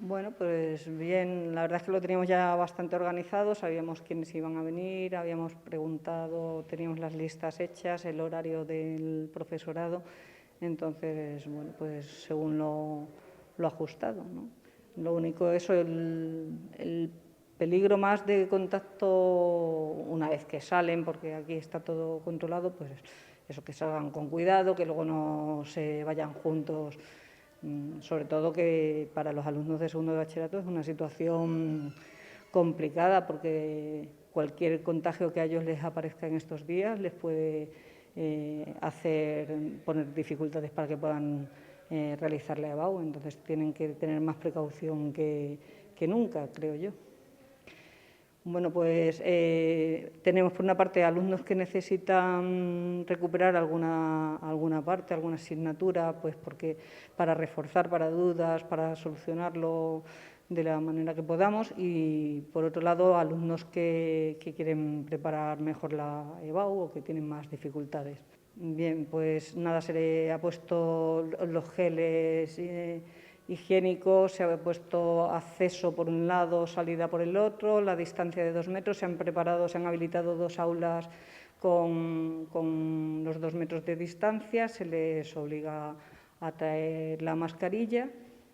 Bueno, pues bien, la verdad es que lo teníamos ya bastante organizado, sabíamos quiénes iban a venir, habíamos preguntado, teníamos las listas hechas, el horario del profesorado, entonces, bueno, pues según lo ajustado, ¿no? Lo único, eso, el peligro más de contacto una vez que salen, porque aquí está todo controlado, pues eso, que salgan con cuidado, que luego no se vayan juntos. Sobre todo que para los alumnos de segundo de bachillerato es una situación complicada porque cualquier contagio que a ellos les aparezca en estos días les puede poner dificultades para que puedan realizar la EBAU, entonces tienen que tener más precaución que nunca, creo yo. Bueno, pues tenemos por una parte alumnos que necesitan recuperar alguna parte, alguna asignatura, pues porque para reforzar, para dudas, para solucionarlo de la manera que podamos, y por otro lado alumnos que quieren preparar mejor la EBAU o que tienen más dificultades. Bien, pues nada, se le ha puesto los geles higiénicos, se ha puesto acceso por un lado, salida por el otro, la distancia de 2 metros, se han habilitado 2 aulas con los 2 metros de distancia, se les obliga a traer la mascarilla